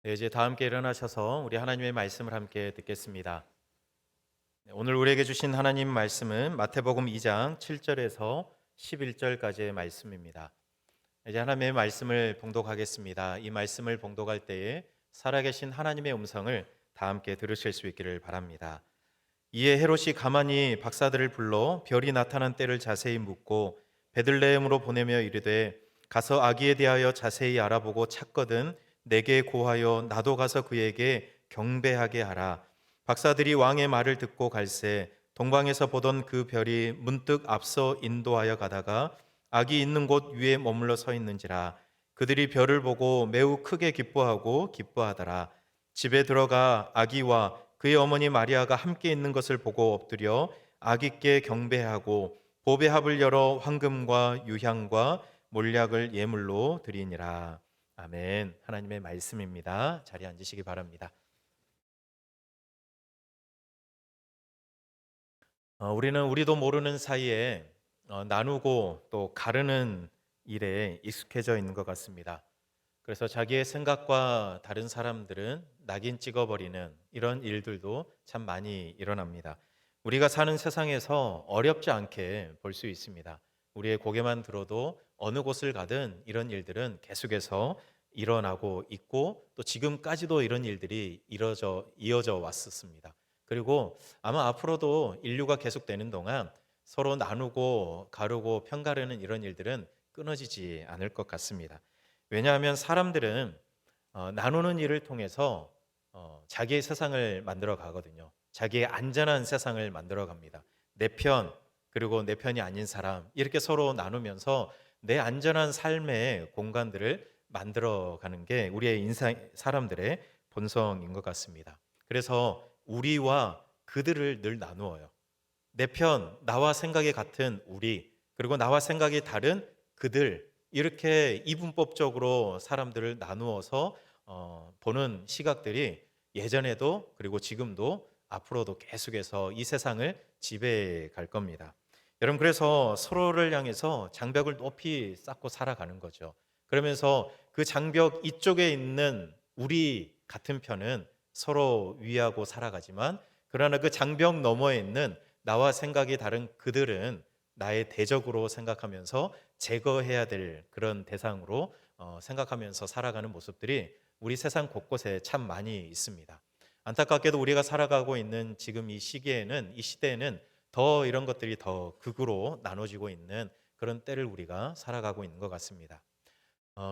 네, 이제 다 함께 일어나셔서 우리 하나님의 말씀을 함께 듣겠습니다. 네, 오늘 우리에게 주신 하나님 말씀은 마태복음 2장 7절에서 11절까지의 말씀입니다. 이제 하나님의 말씀을 봉독하겠습니다. 이 말씀을 봉독할 때에 살아계신 하나님의 음성을 다 함께 들으실 수 있기를 바랍니다. 이에 헤롯이 가만히 박사들을 불러 별이 나타난 때를 자세히 묻고 베들레헴으로 보내며 이르되 가서 아기에 대하여 자세히 알아보고 찾거든 내게 고하여 나도 가서 그에게 경배하게 하라. 박사들이 왕의 말을 듣고 갈새 동방에서 보던 그 별이 문득 앞서 인도하여 가다가 아기 있는 곳 위에 머물러 서 있는지라. 그들이 별을 보고 매우 크게 기뻐하고 기뻐하더라. 집에 들어가 아기와 그의 어머니 마리아가 함께 있는 것을 보고 엎드려 아기께 경배하고 보배합을 열어 황금과 유향과 몰약을 예물로 드리니라. 아멘. 하나님의 말씀입니다. 자리에 앉으시기 바랍니다. 우리는 우리도 모르는 사이에 나누고 또 가르는 일에 익숙해져 있는 것 같습니다. 그래서 자기의 생각과 다른 사람들은 낙인 찍어버리는 이런 일들도 참 많이 일어납니다. 우리가 사는 세상에서 어렵지 않게 볼 수 있습니다. 우리의 고개만 들어도 어느 곳을 가든 이런 일들은 계속해서 일어나고 있고 또 지금까지도 이런 일들이 이어져 왔었습니다. 그리고 아마 앞으로도 인류가 계속되는 동안 서로 나누고 가르고 편가르는 이런 일들은 끊어지지 않을 것 같습니다. 왜냐하면 사람들은 나누는 일을 통해서 자기의 세상을 만들어 가거든요. 자기의 안전한 세상을 만들어 갑니다. 내 편, 그리고 내 편이 아닌 사람, 이렇게 서로 나누면서 내 안전한 삶의 공간들을 만들어 가는 게 우리의 사람들의 본성인 것 같습니다. 그래서 우리와 그들을 늘 나누어요. 내 편, 나와 생각이 같은 우리, 그리고 나와 생각이 다른 그들, 이렇게 이분법적으로 사람들을 나누어서 보는 시각들이 예전에도 그리고 지금도 앞으로도 계속해서 이 세상을 지배해 갈 겁니다. 여러분, 그래서 서로를 향해서 장벽을 높이 쌓고 살아가는 거죠. 그러면서 그 장벽 이쪽에 있는 우리 같은 편은 서로 위하고 살아가지만, 그러나 그 장벽 너머에 있는 나와 생각이 다른 그들은 나의 대적으로 생각하면서 제거해야 될 그런 대상으로 생각하면서 살아가는 모습들이 우리 세상 곳곳에 참 많이 있습니다. 안타깝게도 우리가 살아가고 있는 지금 이 시기에는, 이 시대에는 더 이런 것들이 더 극으로 나눠지고 있는 그런 때를 우리가 살아가고 있는 것 같습니다.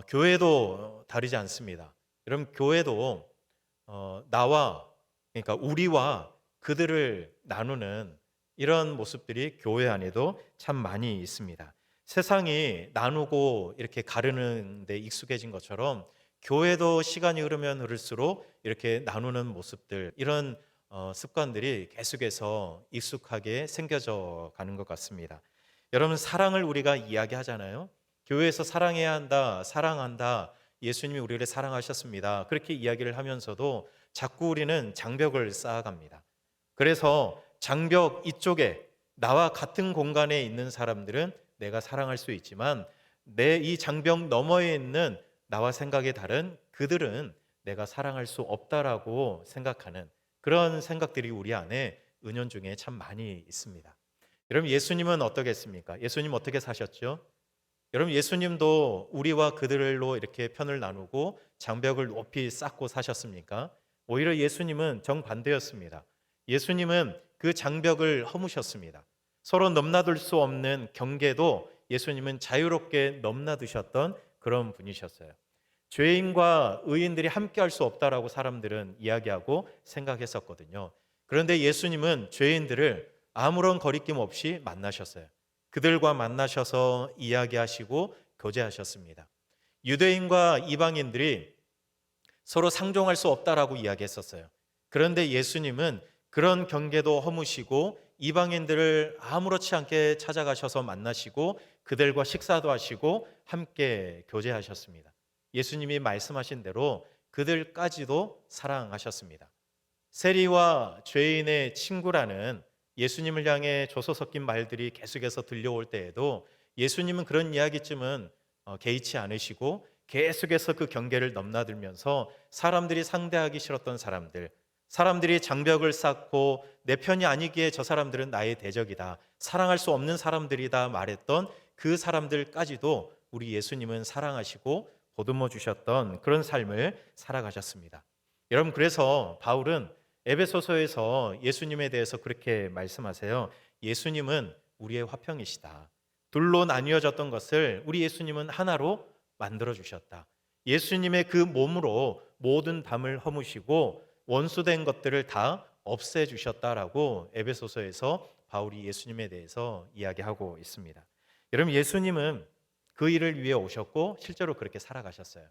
교회도 다르지 않습니다. 여러분, 교회도 나와, 그러니까 우리와 그들을 나누는 이런 모습들이 교회 안에도 참 많이 있습니다. 세상이 나누고 이렇게 가르는 데 익숙해진 것처럼 교회도 시간이 흐르면 흐를수록 이렇게 나누는 모습들, 이런 습관들이 계속해서 익숙하게 생겨져 가는 것 같습니다. 여러분, 사랑을 우리가 이야기하잖아요. 교회에서 사랑해야 한다, 사랑한다, 예수님이 우리를 사랑하셨습니다, 그렇게 이야기를 하면서도 자꾸 우리는 장벽을 쌓아갑니다. 그래서 장벽 이쪽에 나와 같은 공간에 있는 사람들은 내가 사랑할 수 있지만, 내 이 장벽 너머에 있는 나와 생각이 다른 그들은 내가 사랑할 수 없다라고 생각하는 그런 생각들이 우리 안에 은연중에 참 많이 있습니다. 여러분, 예수님은 어떠겠습니까? 예수님 어떻게 사셨죠? 여러분, 예수님도 우리와 그들로 이렇게 편을 나누고 장벽을 높이 쌓고 사셨습니까? 오히려 예수님은 정반대였습니다. 예수님은 그 장벽을 허무셨습니다. 서로 넘나들 수 없는 경계도 예수님은 자유롭게 넘나드셨던 그런 분이셨어요. 죄인과 의인들이 함께 할 수 없다라고 사람들은 이야기하고 생각했었거든요. 그런데 예수님은 죄인들을 아무런 거리낌 없이 만나셨어요. 그들과 만나셔서 이야기하시고 교제하셨습니다. 유대인과 이방인들이 서로 상종할 수 없다라고 이야기했었어요. 그런데 예수님은 그런 경계도 허무시고 이방인들을 아무렇지 않게 찾아가셔서 만나시고 그들과 식사도 하시고 함께 교제하셨습니다. 예수님이 말씀하신 대로 그들까지도 사랑하셨습니다. 세리와 죄인의 친구라는 예수님을 향해 조소 섞인 말들이 계속해서 들려올 때에도 예수님은 그런 이야기쯤은 개의치 않으시고 계속해서 그 경계를 넘나들면서 사람들이 상대하기 싫었던 사람들, 사람들이 장벽을 쌓고 내 편이 아니기에 저 사람들은 나의 대적이다, 사랑할 수 없는 사람들이다 말했던 그 사람들까지도 우리 예수님은 사랑하시고 보듬어 주셨던 그런 삶을 살아가셨습니다. 여러분, 그래서 바울은 에베소서에서 예수님에 대해서 그렇게 말씀하세요. 예수님은 우리의 화평이시다. 둘로 나뉘어졌던 것을 우리 예수님은 하나로 만들어 주셨다. 예수님의 그 몸으로 모든 담을 허무시고 원수된 것들을 다 없애 주셨다라고 에베소서에서 바울이 예수님에 대해서 이야기하고 있습니다. 여러분, 예수님은 그 일을 위해 오셨고 실제로 그렇게 살아가셨어요.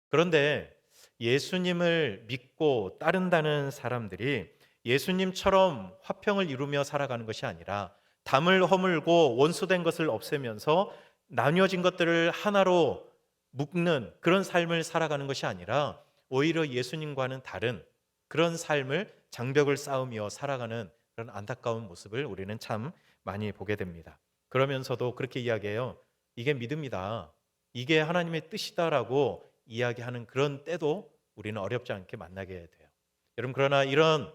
그런데 예수님을 믿고 따른다는 사람들이 예수님처럼 화평을 이루며 살아가는 것이 아니라 담을 허물고 원수된 것을 없애면서 나뉘어진 것들을 하나로 묶는 그런 삶을 살아가는 것이 아니라 오히려 예수님과는 다른 그런 삶을 장벽을 쌓으며 살아가는 그런 안타까운 모습을 우리는 참 많이 보게 됩니다. 그러면서도 그렇게 이야기해요. 이게 믿음이다, 이게 하나님의 뜻이다라고 이야기하는 그런 때도 우리는 어렵지 않게 만나게 돼요. 여러분, 그러나 이런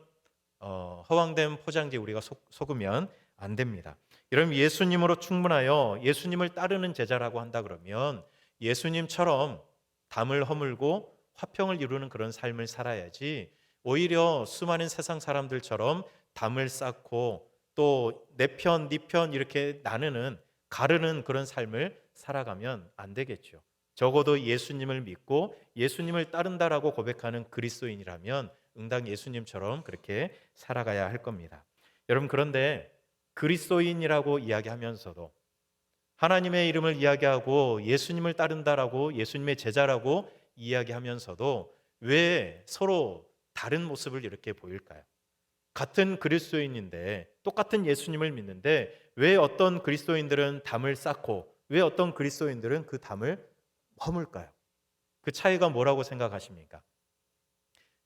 허황된 포장지에 우리가 속으면 안 됩니다. 여러분, 예수님으로 충분하여 예수님을 따르는 제자라고 한다 그러면 예수님처럼 담을 허물고 화평을 이루는 그런 삶을 살아야지, 오히려 수많은 세상 사람들처럼 담을 쌓고 또 내 편, 네 편 이렇게 나누는 가르는 그런 삶을 살아가면 안 되겠죠. 적어도 예수님을 믿고 예수님을 따른다라고 고백하는 그리스도인이라면 응당 예수님처럼 그렇게 살아가야 할 겁니다. 여러분, 그런데 그리스도인이라고 이야기하면서도 하나님의 이름을 이야기하고 예수님을 따른다라고 예수님의 제자라고 이야기하면서도 왜 서로 다른 모습을 이렇게 보일까요? 같은 그리스도인인데 똑같은 예수님을 믿는데 왜 어떤 그리스도인들은 담을 쌓고 왜 어떤 그리스도인들은 그 담을 허물까요? 그 차이가 뭐라고 생각하십니까?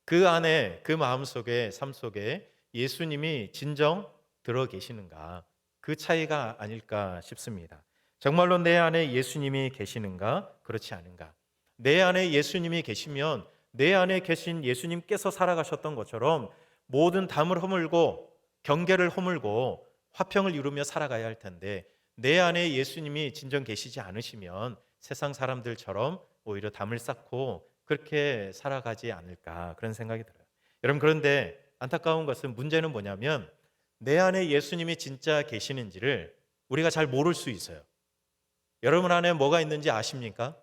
그 안에, 그 마음속에, 삶 속에 예수님이 진정 들어 계시는가? 그 차이가 아닐까 싶습니다. 정말로 내 안에 예수님이 계시는가? 그렇지 않은가? 내 안에 예수님이 계시면 내 안에 계신 예수님께서 살아가셨던 것처럼 모든 담을 허물고 경계를 허물고 화평을 이루며 살아가야 할 텐데, 내 안에 예수님이 진정 계시지 않으시면 세상 사람들처럼 오히려 담을 쌓고 그렇게 살아가지 않을까, 그런 생각이 들어요. 여러분, 그런데 안타까운 것은, 문제는 뭐냐면 내 안에 예수님이 진짜 계시는지를 우리가 잘 모를 수 있어요. 여러분 안에 뭐가 있는지 아십니까?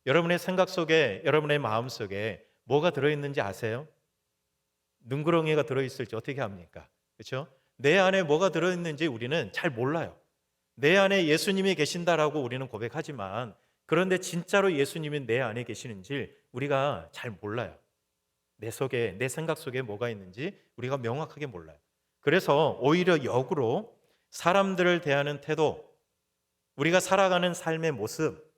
여러분의 생각 속에, 여러분의 마음 속에 뭐가 들어있는지 아세요? 능구렁이가 들어있을지 어떻게 합니까? 그렇죠? 내 안에 뭐가 들어있는지 우리는 잘 몰라요. 내 안에 예수님이 계신다라고 우리는 고백하지만, 그런데 진짜로 예수님이 내 안에 계시는지 우리가 잘 몰라요. 내 속에, 내 생각 속에 뭐가 있는지 우리가 명확하게 몰라요. 그래서 오히려 역으로 사람들을 대하는 태도, 우리가 살아가는 삶의 모습,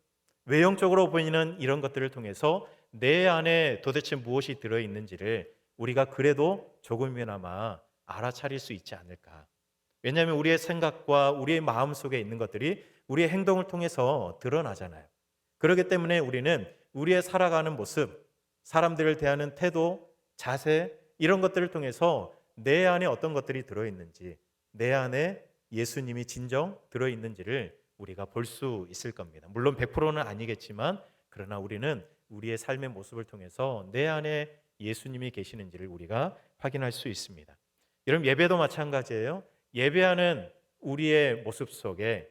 외형적으로 보이는 이런 것들을 통해서 내 안에 도대체 무엇이 들어있는지를 우리가 그래도 조금이나마 알아차릴 수 있지 않을까. 왜냐하면 우리의 생각과 우리의 마음 속에 있는 것들이 우리의 행동을 통해서 드러나잖아요. 그렇기 때문에 우리는 우리의 살아가는 모습, 사람들을 대하는 태도, 자세, 이런 것들을 통해서 내 안에 어떤 것들이 들어있는지, 내 안에 예수님이 진정 들어있는지를 우리가 볼 수 있을 겁니다. 물론 100%는 아니겠지만, 그러나 우리는 우리의 삶의 모습을 통해서 내 안에 예수님이 계시는지를 우리가 확인할 수 있습니다. 여러분, 예배도 마찬가지예요. 예배하는 우리의 모습 속에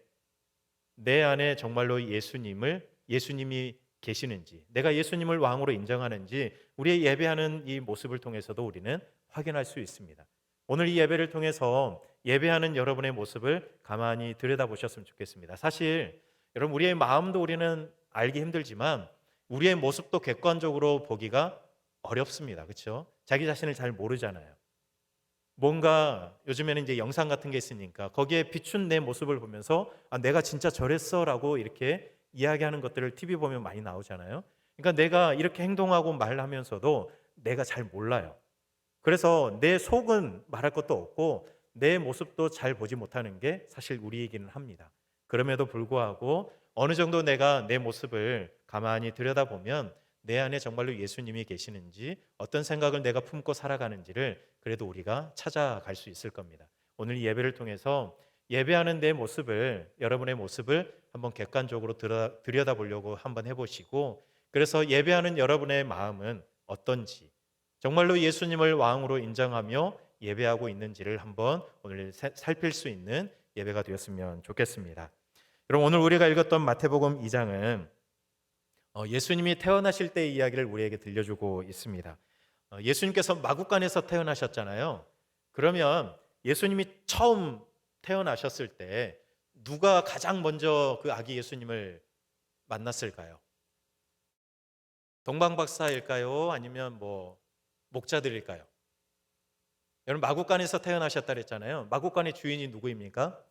내 안에 정말로 예수님이 계시는지, 내가 예수님을 왕으로 인정하는지 우리의 예배하는 이 모습을 통해서도 우리는 확인할 수 있습니다. 오늘 이 예배를 통해서 예배하는 여러분의 모습을 가만히 들여다보셨으면 좋겠습니다. 사실 여러분, 우리의 마음도 우리는 알기 힘들지만 우리의 모습도 객관적으로 보기가 어렵습니다. 그렇죠? 자기 자신을 잘 모르잖아요. 뭔가 요즘에는 이제 영상 같은 게 있으니까 거기에 비춘 내 모습을 보면서 내가 진짜 저랬어라고 이렇게 이야기하는 것들을 TV 보면 많이 나오잖아요. 그러니까 내가 이렇게 행동하고 말하면서도 내가 잘 몰라요. 그래서 내 속은 말할 것도 없고 내 모습도 잘 보지 못하는 게 사실 우리이기는 합니다. 그럼에도 불구하고 어느 정도 내가 내 모습을 가만히 들여다보면 내 안에 정말로 예수님이 계시는지, 어떤 생각을 내가 품고 살아가는지를 그래도 우리가 찾아갈 수 있을 겁니다. 오늘 예배를 통해서 예배하는 내 모습을, 여러분의 모습을 한번 객관적으로 들여다보려고 한번 해보시고, 그래서 예배하는 여러분의 마음은 어떤지, 정말로 예수님을 왕으로 인정하며 예배하고 있는지를 한번 오늘 살필 수 있는 예배가 되었으면 좋겠습니다. 그럼 오늘 우리가 읽었던 마태복음 2장은 예수님이 태어나실 때의 이야기를 우리에게 들려주고 있습니다. 예수님께서 마구간에서 태어나셨잖아요. 그러면 예수님이 처음 태어나셨을 때 누가 가장 먼저 그 아기 예수님을 만났을까요? 동방박사일까요? 아니면 목자들일까요? 여러분, 마구간에서 태어나셨다 그랬잖아요. 마구간의 주인이 누구입니까?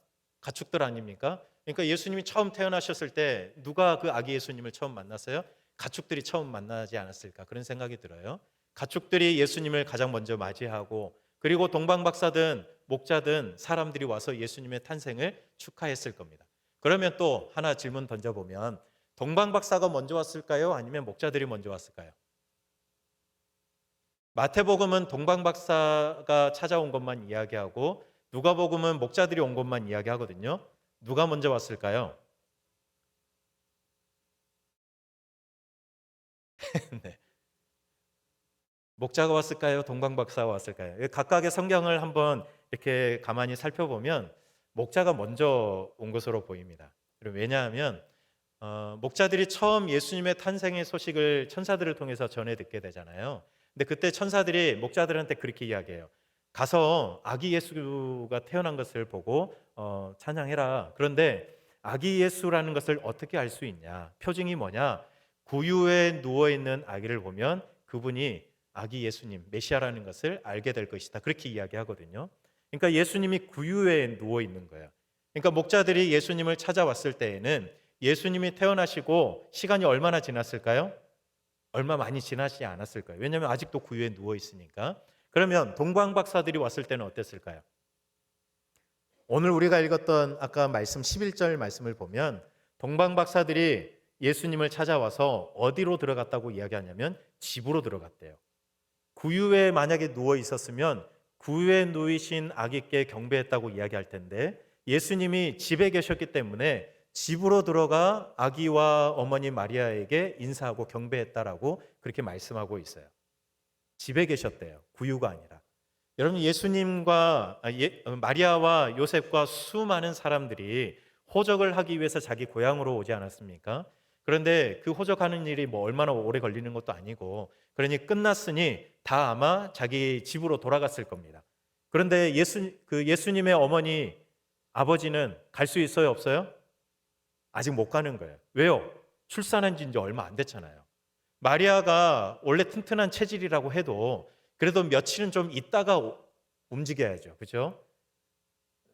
가축들 아닙니까? 그러니까 예수님이 처음 태어나셨을 때 누가 그 아기 예수님을 처음 만났어요? 가축들이 처음 만나지 않았을까, 그런 생각이 들어요. 가축들이 예수님을 가장 먼저 맞이하고, 그리고 동방박사든 목자든 사람들이 와서 예수님의 탄생을 축하했을 겁니다. 그러면 또 하나 질문 던져보면, 동방박사가 먼저 왔을까요? 아니면 목자들이 먼저 왔을까요? 마태복음은 동방박사가 찾아온 것만 이야기하고, 누가복음은 목자들이 온 것만 이야기하거든요. 누가 먼저 왔을까요? 네. 목자가 왔을까요? 동방박사가 왔을까요? 각각의 성경을 한번 이렇게 가만히 살펴보면 목자가 먼저 온 것으로 보입니다. 왜냐하면 목자들이 처음 예수님의 탄생의 소식을 천사들을 통해서 전해 듣게 되잖아요. 근데 그때 천사들이 목자들한테 그렇게 이야기해요. 가서 아기 예수가 태어난 것을 보고 찬양해라. 그런데 아기 예수라는 것을 어떻게 알 수 있냐? 표징이 뭐냐? 구유에 누워있는 아기를 보면 그분이 아기 예수님, 메시아라는 것을 알게 될 것이다. 그렇게 이야기하거든요. 그러니까 예수님이 구유에 누워있는 거예요. 그러니까 목자들이 예수님을 찾아왔을 때에는 예수님이 태어나시고 시간이 얼마나 지났을까요? 얼마 많이 지나지 않았을 거예요. 왜냐하면 아직도 구유에 누워 있으니까. 그러면 동방박사들이 왔을 때는 어땠을까요? 오늘 우리가 읽었던 아까 말씀 11절 말씀을 보면 동방박사들이 예수님을 찾아와서 어디로 들어갔다고 이야기하냐면 집으로 들어갔대요. 구유에 만약에 누워 있었으면 구유에 누이신 아기께 경배했다고 이야기할 텐데, 예수님이 집에 계셨기 때문에 집으로 들어가 아기와 어머니 마리아에게 인사하고 경배했다라고 그렇게 말씀하고 있어요. 집에 계셨대요. 구유가 아니라. 여러분, 예수님과 마리아와 요셉과 수많은 사람들이 호적을 하기 위해서 자기 고향으로 오지 않았습니까? 그런데 그 호적하는 일이 얼마나 오래 걸리는 것도 아니고, 그러니 끝났으니 다 아마 자기 집으로 돌아갔을 겁니다. 그런데 예수님의 어머니, 아버지는 갈 수 있어요, 없어요? 아직 못 가는 거예요. 왜요? 출산한 지 이제 얼마 안 됐잖아요. 마리아가 원래 튼튼한 체질이라고 해도 그래도 며칠은 좀 있다가 움직여야죠. 그죠?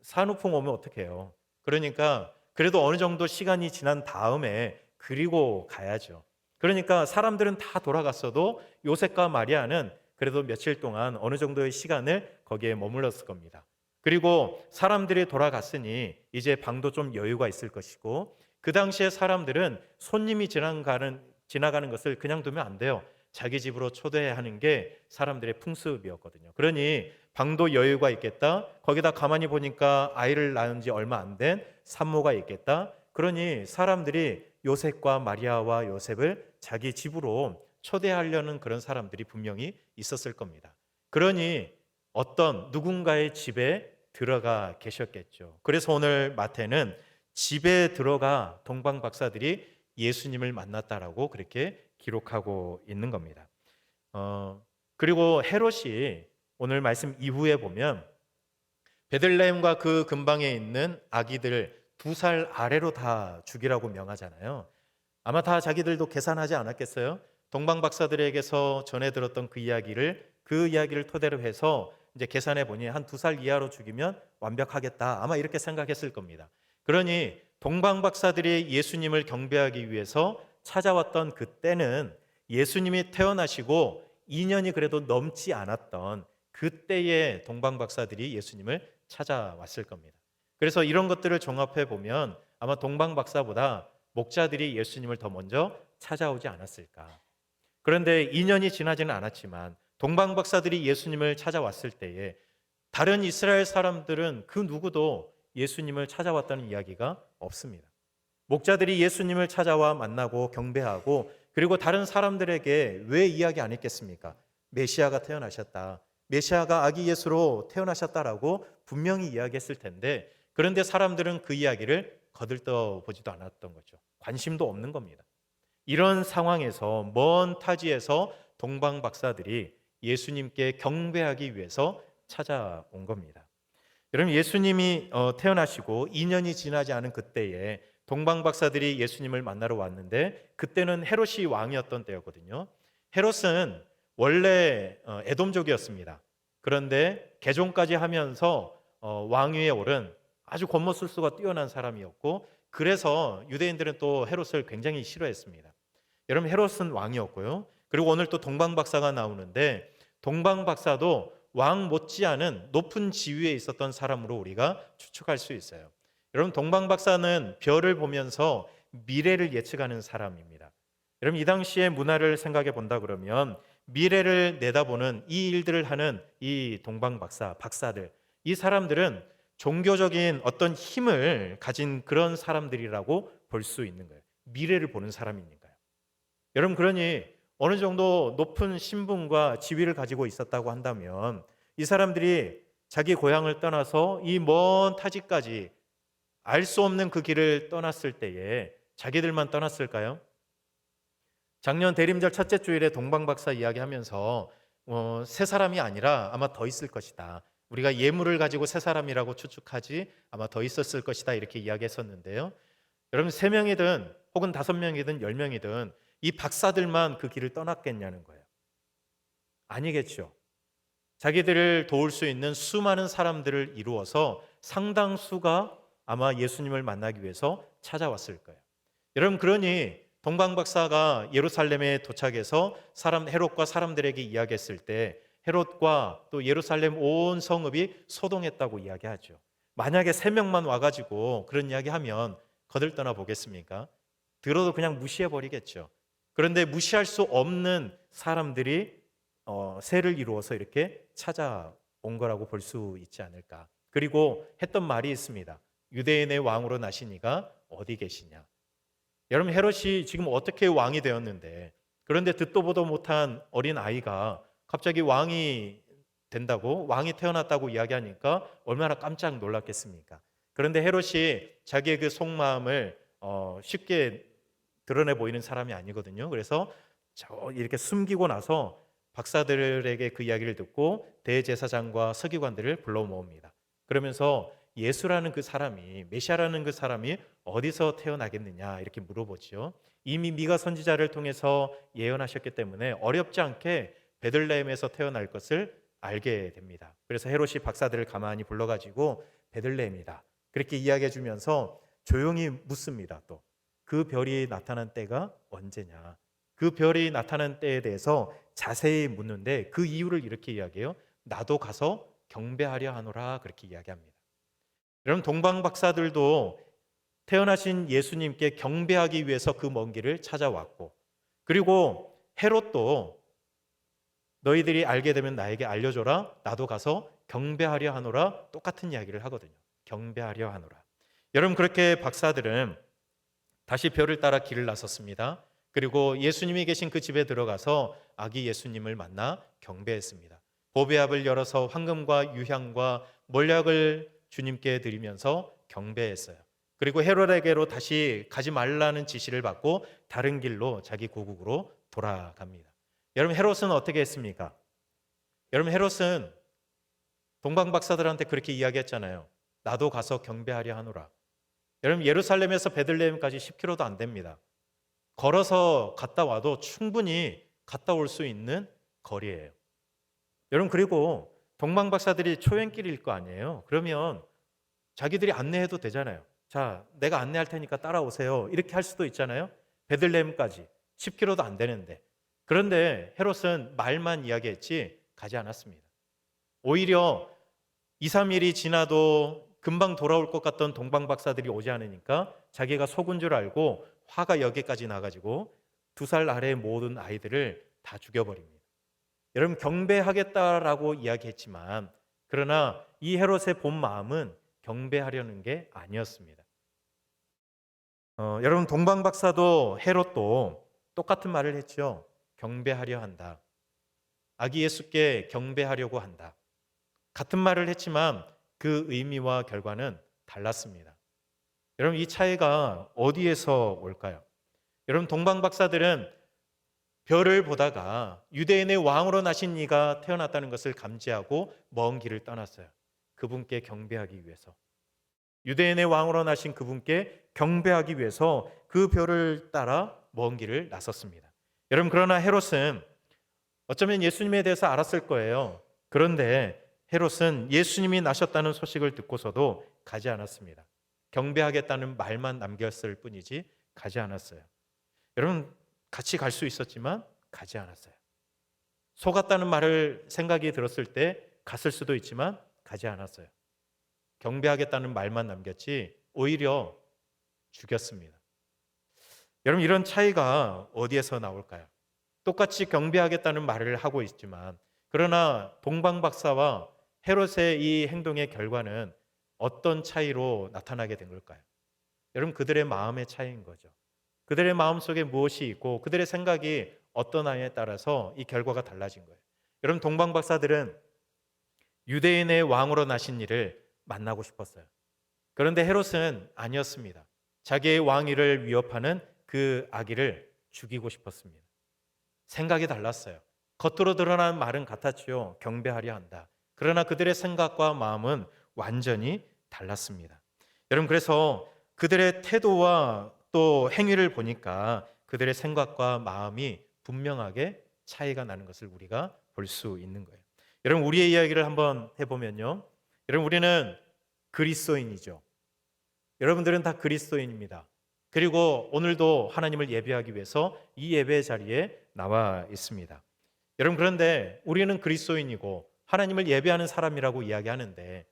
산후풍 오면 어떡해요? 그러니까 그래도 어느 정도 시간이 지난 다음에 그리고 가야죠. 그러니까 사람들은 다 돌아갔어도 요셉과 마리아는 그래도 며칠 동안 어느 정도의 시간을 거기에 머물렀을 겁니다. 그리고 사람들이 돌아갔으니 이제 방도 좀 여유가 있을 것이고, 그 당시에 사람들은 손님이 지나가는 것을 그냥 두면 안 돼요. 자기 집으로 초대하는 게 사람들의 풍습이었거든요. 그러니 방도 여유가 있겠다. 거기다 가만히 보니까 아이를 낳은 지 얼마 안 된 산모가 있겠다. 그러니 사람들이 요셉과 마리아와 요셉을 자기 집으로 초대하려는 그런 사람들이 분명히 있었을 겁니다. 그러니 어떤 누군가의 집에 들어가 계셨겠죠. 그래서 오늘 마태는 집에 들어가 동방박사들이 예수님을 만났다라고 그렇게 기록하고 있는 겁니다. 그리고 헤롯이 오늘 말씀 이후에 보면 베들레헴과 그 근방에 있는 아기들 2살 아래로 다 죽이라고 명하잖아요. 아마 다 자기들도 계산하지 않았겠어요? 동방박사들에게서 전해 들었던 그 이야기를 토대로 해서 이제 계산해 보니 한 2살 이하로 죽이면 완벽하겠다. 아마 이렇게 생각했을 겁니다. 그러니 동방박사들이 예수님을 경배하기 위해서 찾아왔던 그때는 예수님이 태어나시고 2년이 그래도 넘지 않았던 그때의 동방박사들이 예수님을 찾아왔을 겁니다. 그래서 이런 것들을 종합해 보면 아마 동방박사보다 목자들이 예수님을 더 먼저 찾아오지 않았을까? 그런데 2년이 지나지는 않았지만 동방 박사들이 예수님을 찾아왔을 때에 다른 이스라엘 사람들은 그 누구도 예수님을 찾아왔다는 이야기가 없습니다. 목자들이 예수님을 찾아와 만나고 경배하고 그리고 다른 사람들에게 왜 이야기 안 했겠습니까? 메시아가 태어나셨다. 메시아가 아기 예수로 태어나셨다라고 분명히 이야기했을 텐데 그런데 사람들은 그 이야기를 거들떠 보지도 않았던 거죠. 관심도 없는 겁니다. 이런 상황에서 먼 타지에서 동방 박사들이 예수님께 경배하기 위해서 찾아온 겁니다. 여러분 예수님이 태어나시고 2년이 지나지 않은 그때에 동방 박사들이 예수님을 만나러 왔는데 그때는 헤롯이 왕이었던 때였거든요. 헤롯은 원래 에돔족이었습니다. 그런데 개종까지 하면서 왕위에 오른 아주 권모술수가 뛰어난 사람이었고 그래서 유대인들은 또 헤롯을 굉장히 싫어했습니다. 여러분 헤롯은 왕이었고요. 그리고 오늘 또 동방 박사가 나오는데 동방 박사도 왕 못지않은 높은 지위에 있었던 사람으로 우리가 추측할 수 있어요. 여러분 동방 박사는 별을 보면서 미래를 예측하는 사람입니다. 여러분 이 당시의 문화를 생각해 본다 그러면 미래를 내다보는 이 일들을 하는 이 동방 박사들 이 사람들은 종교적인 어떤 힘을 가진 그런 사람들이라고 볼 수 있는 거예요. 미래를 보는 사람이니까요. 여러분 그러니 어느 정도 높은 신분과 지위를 가지고 있었다고 한다면 이 사람들이 자기 고향을 떠나서 이 먼 타지까지 알 수 없는 그 길을 떠났을 때에 자기들만 떠났을까요? 작년 대림절 첫째 주일에 동방박사 이야기하면서 세 사람이 아니라 아마 더 있을 것이다. 우리가 예물을 가지고 세 사람이라고 추측하지 아마 더 있었을 것이다 이렇게 이야기했었는데요. 여러분 3명이든 혹은 5명이든 10명이든 이 박사들만 그 길을 떠났겠냐는 거예요. 아니겠죠. 자기들을 도울 수 있는 수많은 사람들을 이루어서 상당수가 아마 예수님을 만나기 위해서 찾아왔을 거예요. 여러분 그러니 동방 박사가 예루살렘에 도착해서 헤롯과 사람들에게 이야기했을 때 헤롯과 또 예루살렘 온 성읍이 소동했다고 이야기하죠. 만약에 3명만 와가지고 그런 이야기하면 거들떠나 보겠습니까? 들어도 그냥 무시해 버리겠죠. 그런데 무시할 수 없는 사람들이 세를 이루어서 이렇게 찾아온 거라고 볼 수 있지 않을까. 그리고 했던 말이 있습니다. 유대인의 왕으로 나시니가 어디 계시냐. 여러분 헤롯이 지금 어떻게 왕이 되었는데 그런데 듣도 보도 못한 어린 아이가 갑자기 왕이 된다고 왕이 태어났다고 이야기하니까 얼마나 깜짝 놀랐겠습니까? 그런데 헤롯이 자기의 그 속마음을 쉽게 드러내 보이는 사람이 아니거든요. 그래서 이렇게 숨기고 나서 박사들에게 그 이야기를 듣고 대제사장과 서기관들을 불러 모읍니다. 그러면서 예수라는 그 사람이 메시아라는 그 사람이 어디서 태어나겠느냐 이렇게 물어보지요. 이미 미가 선지자를 통해서 예언하셨기 때문에 어렵지 않게 베들레헴에서 태어날 것을 알게 됩니다. 그래서 헤롯이 박사들을 가만히 불러가지고 베들레헴이다 그렇게 이야기해 주면서 조용히 묻습니다. 또 그 별이 나타난 때가 언제냐. 그 별이 나타난 때에 대해서 자세히 묻는데 그 이유를 이렇게 이야기해요. 나도 가서 경배하려 하노라 그렇게 이야기합니다. 여러분 동방 박사들도 태어나신 예수님께 경배하기 위해서 그 먼 길을 찾아왔고 그리고 헤롯도 너희들이 알게 되면 나에게 알려줘라. 나도 가서 경배하려 하노라. 똑같은 이야기를 하거든요. 경배하려 하노라. 여러분 그렇게 박사들은 다시 별을 따라 길을 나섰습니다. 그리고 예수님이 계신 그 집에 들어가서 아기 예수님을 만나 경배했습니다. 보배압을 열어서 황금과 유향과 몰약을 주님께 드리면서 경배했어요. 그리고 헤롯에게로 다시 가지 말라는 지시를 받고 다른 길로 자기 고국으로 돌아갑니다. 여러분 헤롯은 어떻게 했습니까? 여러분 헤롯은 동방 박사들한테 그렇게 이야기했잖아요. 나도 가서 경배하려 하노라. 여러분 예루살렘에서 베들레헴까지 10km도 안 됩니다. 걸어서 갔다 와도 충분히 갔다 올 수 있는 거리예요. 여러분 그리고 동방 박사들이 초행길일 거 아니에요. 그러면 자기들이 안내해도 되잖아요. 자, 내가 안내할 테니까 따라오세요. 이렇게 할 수도 있잖아요. 베들레헴까지 10km도 안 되는데. 그런데 헤롯은 말만 이야기했지 가지 않았습니다. 오히려 2, 3일이 지나도 금방 돌아올 것 같던 동방 박사들이 오지 않으니까 자기가 속은 줄 알고 화가 여기까지 나가지고 2살 아래의 모든 아이들을 다 죽여버립니다. 여러분, 경배하겠다라고 이야기했지만 그러나 이 헤롯의 본 마음은 경배하려는 게 아니었습니다. 여러분, 동방 박사도 헤롯도 똑같은 말을 했죠. 경배하려 한다. 아기 예수께 경배하려고 한다. 같은 말을 했지만 그 의미와 결과는 달랐습니다. 여러분, 이 차이가 어디에서 올까요? 여러분, 동방 박사들은 별을 보다가 유대인의 왕으로 나신 이가 태어났다는 것을 감지하고 먼 길을 떠났어요. 그분께 경배하기 위해서. 유대인의 왕으로 나신 그분께 경배하기 위해서 그 별을 따라 먼 길을 나섰습니다. 여러분, 그러나 헤롯은 어쩌면 예수님에 대해서 알았을 거예요. 그런데 헤롯은 예수님이 나셨다는 소식을 듣고서도 가지 않았습니다. 경배하겠다는 말만 남겼을 뿐이지 가지 않았어요. 여러분, 같이 갈 수 있었지만 가지 않았어요. 속았다는 말을 생각이 들었을 때 갔을 수도 있지만 가지 않았어요. 경배하겠다는 말만 남겼지 오히려 죽였습니다. 여러분, 이런 차이가 어디에서 나올까요? 똑같이 경배하겠다는 말을 하고 있지만 그러나 동방 박사와 헤롯의 이 행동의 결과는 어떤 차이로 나타나게 된 걸까요? 여러분, 그들의 마음의 차이인 거죠. 그들의 마음속에 무엇이 있고 그들의 생각이 어떤 아이에 따라서 이 결과가 달라진 거예요. 여러분, 동방 박사들은 유대인의 왕으로 나신 이를 만나고 싶었어요. 그런데 헤롯은 아니었습니다. 자기의 왕위를 위협하는 그 아기를 죽이고 싶었습니다. 생각이 달랐어요. 겉으로 드러난 말은 같았지요. 경배하려 한다. 그러나 그들의 생각과 마음은 완전히 달랐습니다. 여러분, 그래서 그들의 태도와 또 행위를 보니까 그들의 생각과 마음이 분명하게 차이가 나는 것을 우리가 볼 수 있는 거예요. 여러분, 우리의 이야기를 한번 해보면요. 여러분, 우리는 그리스도인이죠. 여러분들은 다 그리스도인입니다. 그리고 오늘도 하나님을 예배하기 위해서 이 예배 자리에 나와 있습니다. 여러분, 그런데 우리는 그리스도인이고 하나님을 예배하는 사람이라고 이야기하는데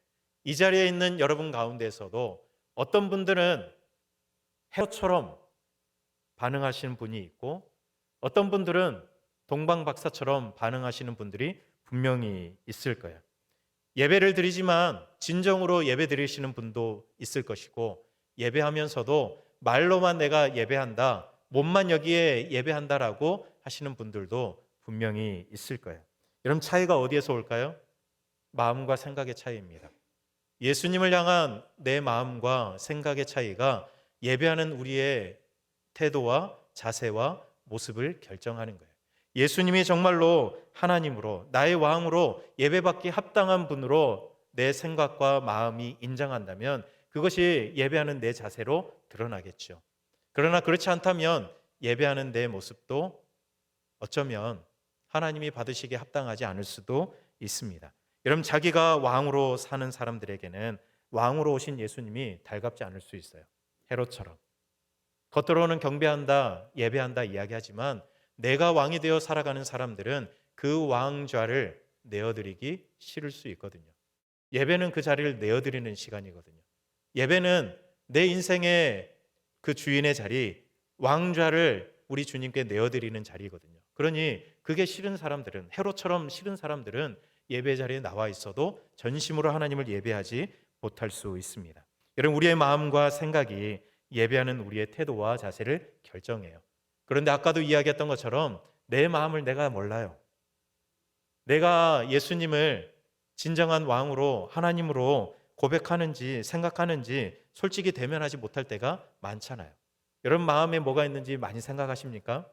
이 자리에 있는 여러분 가운데서도 어떤 분들은 헤롯처럼 반응하시는 분이 있고 어떤 분들은 동방 박사처럼 반응하시는 분들이 분명히 있을 거예요. 예배를 드리지만 진정으로 예배 드리시는 분도 있을 것이고 예배하면서도 말로만 내가 예배한다, 몸만 여기에 예배한다라고 하시는 분들도 분명히 있을 거예요. 여러분, 차이가 어디에서 올까요? 마음과 생각의 차이입니다. 예수님을 향한 내 마음과 생각의 차이가 예배하는 우리의 태도와 자세와 모습을 결정하는 거예요. 예수님이 정말로 하나님으로 나의 왕으로 예배받기 합당한 분으로 내 생각과 마음이 인정한다면 그것이 예배하는 내 자세로 드러나겠죠. 그러나 그렇지 않다면 예배하는 내 모습도 어쩌면 하나님이 받으시기에 합당하지 않을 수도 있습니다. 여러분, 자기가 왕으로 사는 사람들에게는 왕으로 오신 예수님이 달갑지 않을 수 있어요. 헤롯처럼 겉으로는 경배한다, 예배한다 이야기하지만 내가 왕이 되어 살아가는 사람들은 그 왕좌를 내어드리기 싫을 수 있거든요. 예배는 그 자리를 내어드리는 시간이거든요. 예배는 내 인생의 그 주인의 자리, 왕좌를 우리 주님께 내어드리는 자리거든요. 그러니 그게 싫은 사람들은, 헤롯처럼 싫은 사람들은 예배 자리에 나와 있어도 전심으로 하나님을 예배하지 못할 수 있습니다. 여러분, 우리의 마음과 생각이 예배하는 우리의 태도와 자세를 결정해요. 그런데 아까도 이야기했던 것처럼 내 마음을 내가 몰라요. 내가 예수님을 진정한 왕으로 하나님으로 고백하는지 생각하는지 솔직히 대면하지 못할 때가 많잖아요. 여러분, 마음에 뭐가 있는지 많이 생각하십니까?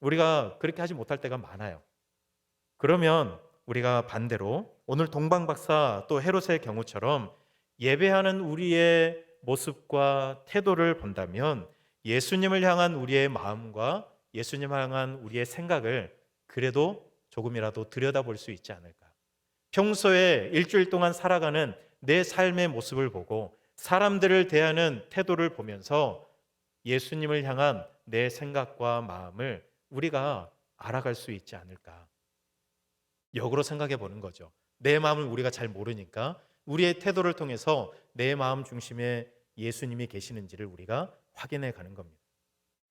우리가 그렇게 하지 못할 때가 많아요. 그러면 우리가 반대로 오늘 동방 박사 또 헤롯의 경우처럼 예배하는 우리의 모습과 태도를 본다면 예수님을 향한 우리의 마음과 예수님을 향한 우리의 생각을 그래도 조금이라도 들여다볼 수 있지 않을까. 평소에 일주일 동안 살아가는 내 삶의 모습을 보고 사람들을 대하는 태도를 보면서 예수님을 향한 내 생각과 마음을 우리가 알아갈 수 있지 않을까. 역으로 생각해 보는 거죠. 내 마음을 우리가 잘 모르니까 우리의 태도를 통해서 내 마음 중심에 예수님이 계시는지를 우리가 확인해 가는 겁니다.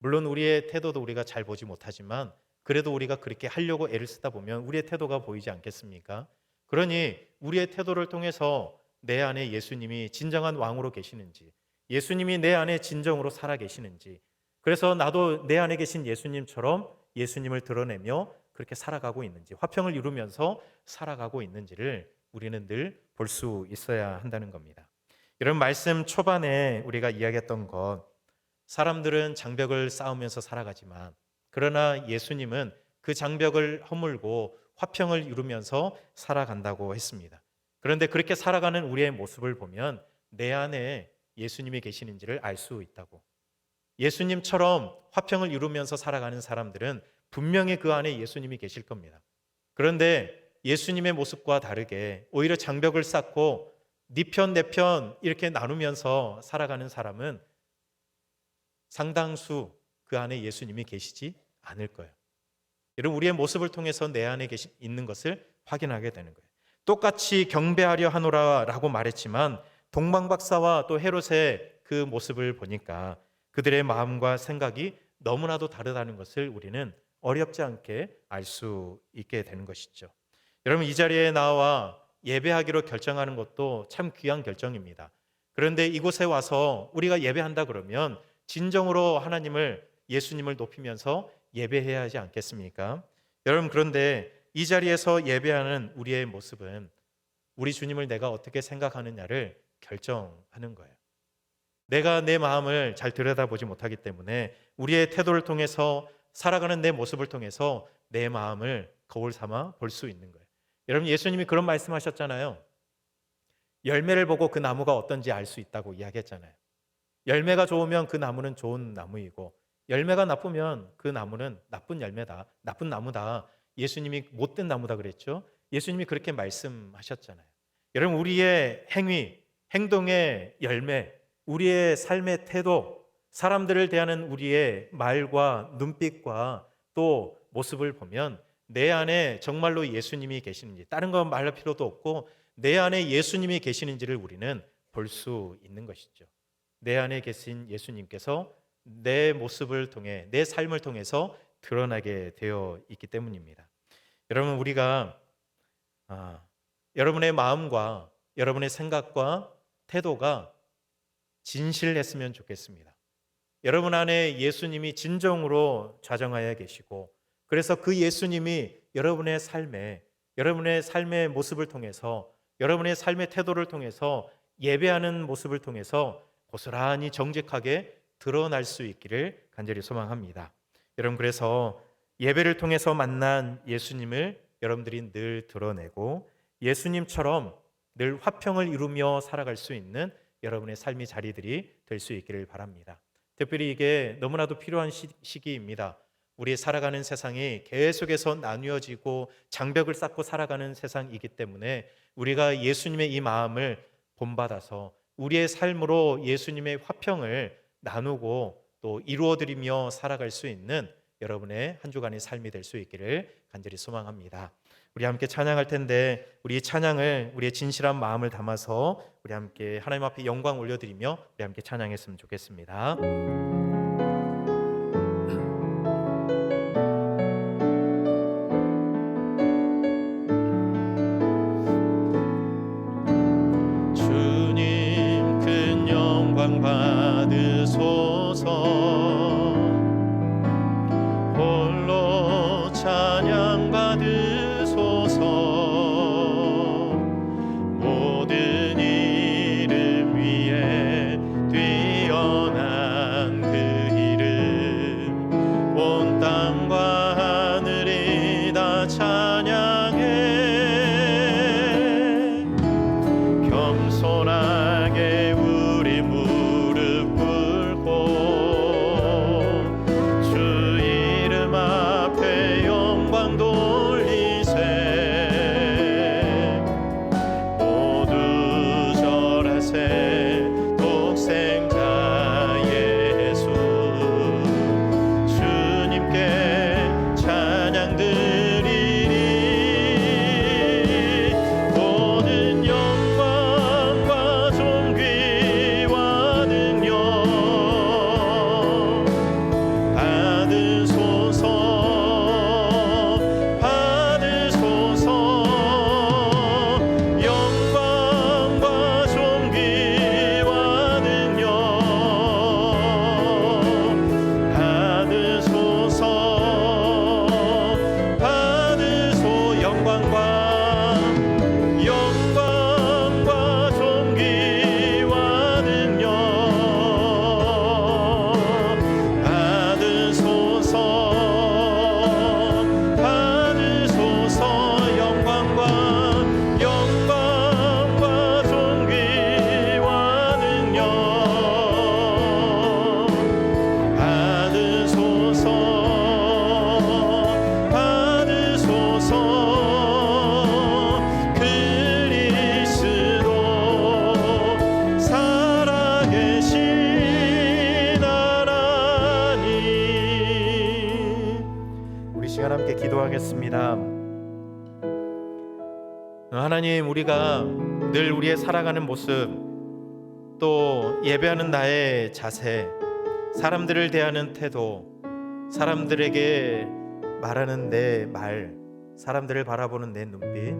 물론 우리의 태도도 우리가 잘 보지 못하지만 그래도 우리가 그렇게 하려고 애를 쓰다 보면 우리의 태도가 보이지 않겠습니까? 그러니 우리의 태도를 통해서 내 안에 예수님이 진정한 왕으로 계시는지, 예수님이 내 안에 진정으로 살아 계시는지, 그래서 나도 내 안에 계신 예수님처럼 예수님을 드러내며 그렇게 살아가고 있는지, 화평을 이루면서 살아가고 있는지를 우리는 늘 볼 수 있어야 한다는 겁니다. 이런 말씀 초반에 우리가 이야기했던 것, 사람들은 장벽을 쌓으면서 살아가지만 그러나 예수님은 그 장벽을 허물고 화평을 이루면서 살아간다고 했습니다. 그런데 그렇게 살아가는 우리의 모습을 보면 내 안에 예수님이 계시는지를 알 수 있다고. 예수님처럼 화평을 이루면서 살아가는 사람들은 분명히 그 안에 예수님이 계실 겁니다. 그런데 예수님의 모습과 다르게 오히려 장벽을 쌓고 네 편 내 편 이렇게 나누면서 살아가는 사람은 상당수 그 안에 예수님이 계시지 않을 거예요. 여러분, 우리의 모습을 통해서 내 안에 있는 것을 확인하게 되는 거예요. 똑같이 경배하려 하노라라고 말했지만 동방박사와 또 헤롯의 그 모습을 보니까 그들의 마음과 생각이 너무나도 다르다는 것을 우리는 어렵지 않게 알 수 있게 되는 것이죠. 여러분, 이 자리에 나와 예배하기로 결정하는 것도 참 귀한 결정입니다. 그런데 이곳에 와서 우리가 예배한다 그러면 진정으로 하나님을, 예수님을 높이면서 예배해야 하지 않겠습니까? 여러분, 그런데 이 자리에서 예배하는 우리의 모습은 우리 주님을 내가 어떻게 생각하느냐를 결정하는 거예요. 내가 내 마음을 잘 들여다보지 못하기 때문에 우리의 태도를 통해서, 살아가는 내 모습을 통해서 내 마음을 거울 삼아 볼 수 있는 거예요. 여러분, 예수님이 그런 말씀하셨잖아요. 열매를 보고 그 나무가 어떤지 알 수 있다고 이야기했잖아요. 열매가 좋으면 그 나무는 좋은 나무이고 열매가 나쁘면 그 나무는 나쁜 열매다, 나쁜 나무다. 예수님이 못된 나무다 그랬죠. 예수님이 그렇게 말씀하셨잖아요. 여러분, 우리의 행위, 행동의 열매, 우리의 삶의 태도, 사람들을 대하는 우리의 말과 눈빛과 또 모습을 보면 내 안에 정말로 예수님이 계시는지, 다른 건 말할 필요도 없고 내 안에 예수님이 계시는지를 우리는 볼 수 있는 것이죠. 내 안에 계신 예수님께서 내 모습을 통해, 내 삶을 통해서 드러나게 되어 있기 때문입니다. 여러분, 우리가 여러분의 마음과 여러분의 생각과 태도가 진실했으면 좋겠습니다. 여러분 안에 예수님이 진정으로 좌정하여 계시고, 그래서 그 예수님이 여러분의 삶의 모습을 통해서, 여러분의 삶의 태도를 통해서, 예배하는 모습을 통해서 고스란히 정직하게 드러날 수 있기를 간절히 소망합니다. 여러분, 그래서 예배를 통해서 만난 예수님을 여러분들이 늘 드러내고 예수님처럼 늘 화평을 이루며 살아갈 수 있는 여러분의 삶의 자리들이 될 수 있기를 바랍니다. 특별히 이게 너무나도 필요한 시기입니다. 우리 살아가는 세상이 계속해서 나뉘어지고 장벽을 쌓고 살아가는 세상이기 때문에 우리가 예수님의 이 마음을 본받아서 우리의 삶으로 예수님의 화평을 나누고 또 이루어드리며 살아갈 수 있는 여러분의 한 주간의 삶이 될 수 있기를 간절히 소망합니다. 우리 함께 찬양할 텐데 우리 찬양을, 우리의 진실한 마음을 담아서 우리 함께 하나님 앞에 영광 올려드리며 우리 함께 찬양했으면 좋겠습니다. 주님 큰 영광 받으소서, 홀로 찬양 받으소서. 모든 이름 위에 뛰어난 그 이름, 온 땅과 하늘이 다 찬양해. 겸손하게 우리 무릎 꿇고 주 이름 앞에 영광 돌리세. 모두 절하세. 독생자 예수 주님께 찬양 드리리. 기도합니다. 하나님, 우리가 늘 우리의 살아가는 모습, 또 예배하는 나의 자세, 사람들을 대하는 태도, 사람들에게 말하는 내 말, 사람들을 바라보는 내 눈빛,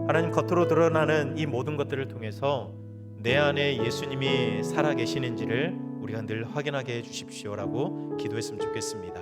하나님 겉으로 드러나는 이 모든 것들을 통해서 내 안에 예수님이 살아계시는지를 우리가 늘 확인하게 해주십시오라고 기도했으면 좋겠습니다.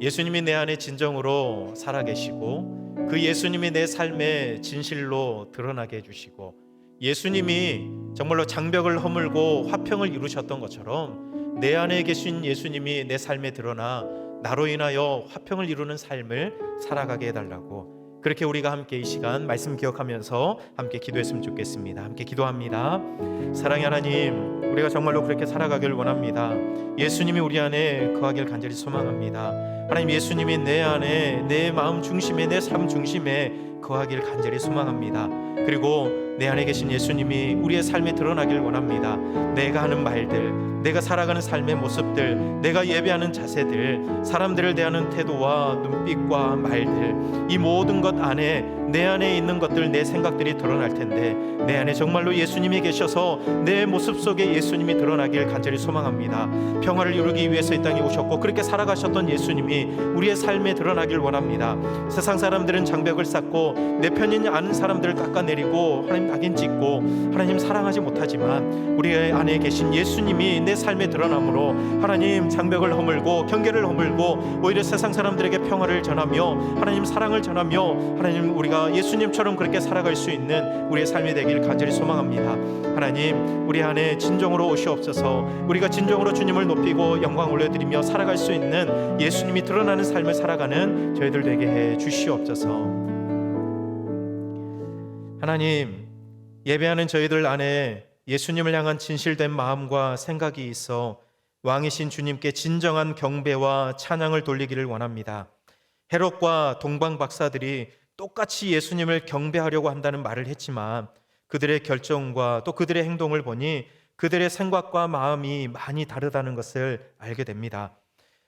예수님이 내 안에 진정으로 살아계시고 그 예수님이 내 삶의 진실로 드러나게 해주시고, 예수님이 정말로 장벽을 허물고 화평을 이루셨던 것처럼 내 안에 계신 예수님이 내 삶에 드러나 나로 인하여 화평을 이루는 삶을 살아가게 해달라고, 그렇게 우리가 함께 이 시간 말씀 기억하면서 함께 기도했으면 좋겠습니다. 함께 기도합니다. 사랑의 하나님, 우리가 정말로 그렇게 살아가길 원합니다. 예수님이 우리 안에 거하길 간절히 소망합니다. 하나님, 예수님이 내 안에, 내 마음 중심에, 내 삶 중심에 거하길 간절히 소망합니다. 그리고 내 안에 계신 예수님이 우리의 삶에 드러나길 원합니다. 내가 하는 말들, 내가 살아가는 삶의 모습들, 내가 예배하는 자세들, 사람들을 대하는 태도와 눈빛과 말들, 이 모든 것 안에 내 안에 있는 것들, 내 생각들이 드러날 텐데, 내 안에 정말로 예수님이 계셔서 내 모습 속에 예수님이 드러나길 간절히 소망합니다. 평화를 이루기 위해서 이 땅에 오셨고 그렇게 살아가셨던 예수님이 우리의 삶에 드러나길 원합니다. 세상 사람들은 장벽을 쌓고 내 편인 아는 사람들을 깎아내리고 하나님 낙인 찍고 하나님 사랑하지 못하지만, 우리 안에 계신 예수님이 내 삶에 드러남으로 하나님 장벽을 허물고 경계를 허물고 오히려 세상 사람들에게 평화를 전하며 하나님 사랑을 전하며 하나님 우리가 예수님처럼 그렇게 살아갈 수 있는 우리의 삶이 되길 간절히 소망합니다. 하나님, 우리 안에 진정으로 오시옵소서. 우리가 진정으로 주님을 높이고 영광 올려드리며 살아갈 수 있는 예수님이 드러나는 삶을 살아가는 저희들 되게 해 주시옵소서. 하나님, 예배하는 저희들 안에 예수님을 향한 진실된 마음과 생각이 있어 왕이신 주님께 진정한 경배와 찬양을 돌리기를 원합니다. 헤롯과 동방 박사들이 똑같이 예수님을 경배하려고 한다는 말을 했지만 그들의 결정과 또 그들의 행동을 보니 그들의 생각과 마음이 많이 다르다는 것을 알게 됩니다.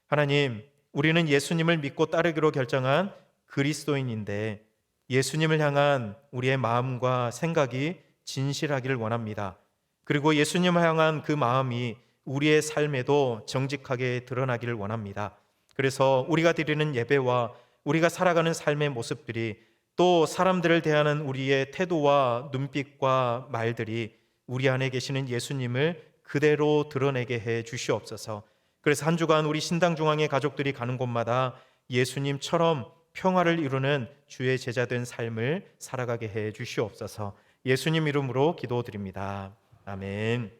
하나님, 우리는 예수님을 믿고 따르기로 결정한 그리스도인인데 예수님을 향한 우리의 마음과 생각이 진실하기를 원합니다. 그리고 예수님을 향한 그 마음이 우리의 삶에도 정직하게 드러나기를 원합니다. 그래서 우리가 드리는 예배와 우리가 살아가는 삶의 모습들이, 또 사람들을 대하는 우리의 태도와 눈빛과 말들이 우리 안에 계시는 예수님을 그대로 드러내게 해 주시옵소서. 그래서 한 주간 우리 신당중앙의 가족들이 가는 곳마다 예수님처럼 평화를 이루는 주의 제자된 삶을 살아가게 해 주시옵소서. 예수님 이름으로 기도드립니다. 아멘.